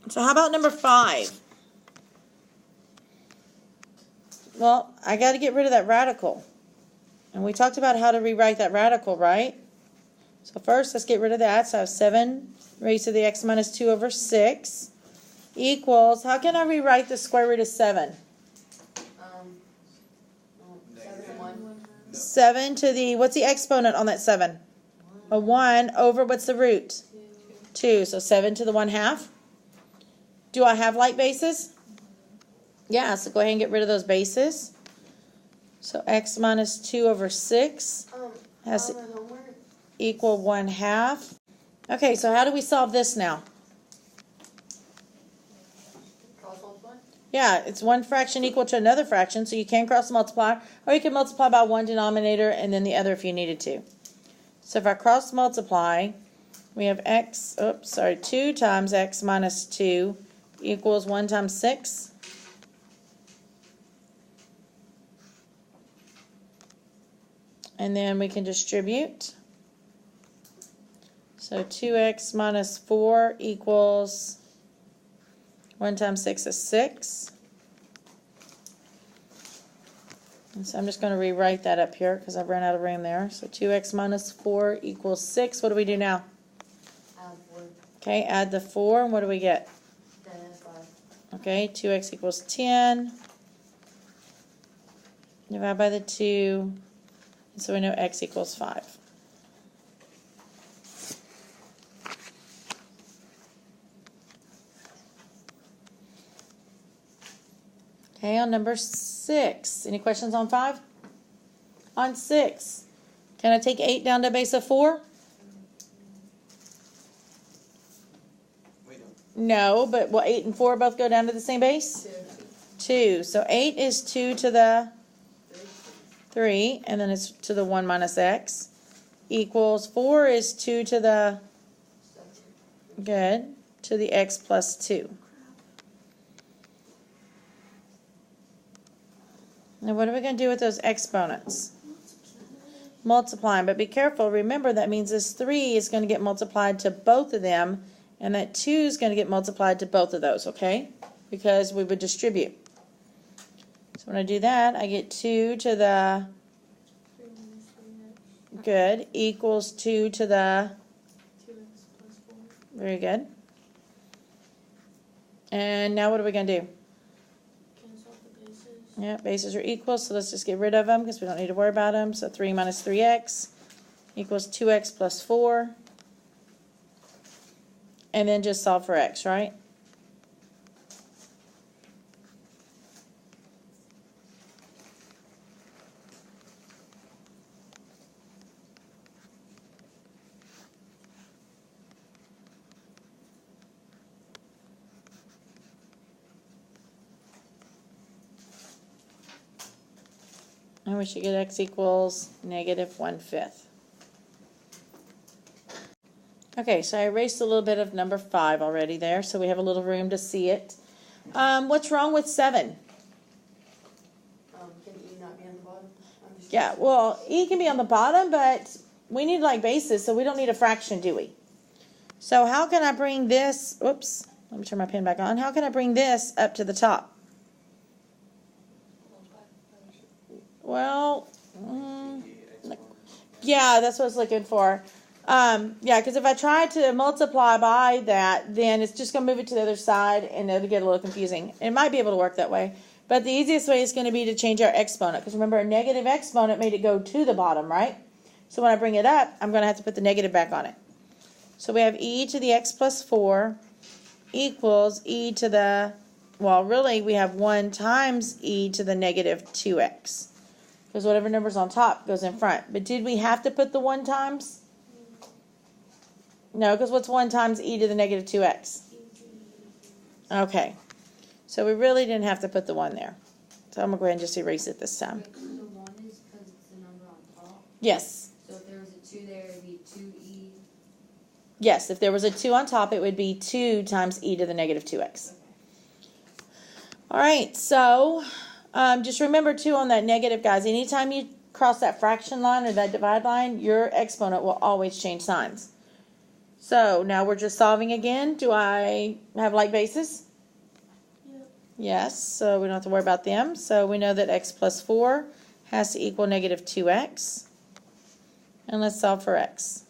So how about number 5? Well, I got to get rid of that radical. And we talked about how to rewrite that radical, right? So first, let's get rid of that. So I have 7 raised to the x minus 2 over 6 equals, how can I rewrite the square root of 7? 7 to the, what's the exponent on that 7? A 1 over, what's the root? 2. So 7 to the 1/2. Do I have like bases? Yeah, so go ahead and get rid of those bases. So x minus 2 over 6 has to equal 1/2. Okay, so how do we solve this now? Cross multiply? Yeah, it's one fraction equal to another fraction, so you can cross multiply, or you can multiply by one denominator and then the other if you needed to. So if I cross multiply, we have 2 times x minus 2 equals 1 times 6. And then we can distribute. So 2x minus 4 equals 1 times 6 is 6. And so I'm just going to rewrite that up here because I've run out of room there. So 2x minus 4 equals 6. What do we do now? Add 4. Okay, add the 4. And what do we get? 10 and 5. Okay, 2x equals 10. Divide by the 2. And so we know x equals 5. Okay, on number 6. Any questions on 5? On 6. Can I take 8 down to the base of 4? No, but will 8 and 4 both go down to the same base? 2. So 8 is 2 to the 3, and then it's to the 1 minus x, equals 4 is 2 to the, good, to the x plus 2. Now what are we going to do with those exponents? Multiply, but be careful. Remember that means this 3 is going to get multiplied to both of them, and that 2 is going to get multiplied to both of those, okay? Because we would distribute. So when I do that, I get 2 to the, good, equals 2 to the, 2x plus 4. very good. And now what are we going to do? Cancel out the bases. Yeah, bases are equal, so let's just get rid of them because we don't need to worry about them. So 3 minus 3x equals 2x plus 4. And then just solve for x, right? And we should get x equals negative 1/5. Okay, so I erased a little bit of number 5 already there, so we have a little room to see it. What's wrong with 7? Can E not be on the bottom? Yeah, well, e can be on the bottom, but we need like bases, so we don't need a fraction, do we? So how can I bring this, oops, let me turn my pen back on. How can I bring this up to the top? Well, yeah, that's what I was looking for. Yeah, because if I try to multiply by that, then it's just going to move it to the other side, and it'll get a little confusing. It might be able to work that way, but the easiest way is going to be to change our exponent, because remember, a negative exponent made it go to the bottom, right? So when I bring it up, I'm going to have to put the negative back on it. So we have e to the x plus 4 equals e to the, well, really, we have 1 times e to the negative 2x. Because whatever number's on top goes in front. But did we have to put the 1 times? No, because what's 1 times e to the negative 2x? Okay. So we really didn't have to put the 1 there. So I'm going to go ahead and just erase it this time. So the 1 is because it's the number on top? Yes. So if there was a 2 there, it would be 2e? Yes, if there was a 2 on top, it would be 2 times e to the negative 2x. All right, so just remember, too, on that negative, guys, anytime you cross that fraction line or that divide line, your exponent will always change signs. So now we're just solving again. Do I have like bases? Yep. Yes, so we don't have to worry about them. So we know that x plus 4 has to equal negative 2x. And let's solve for x.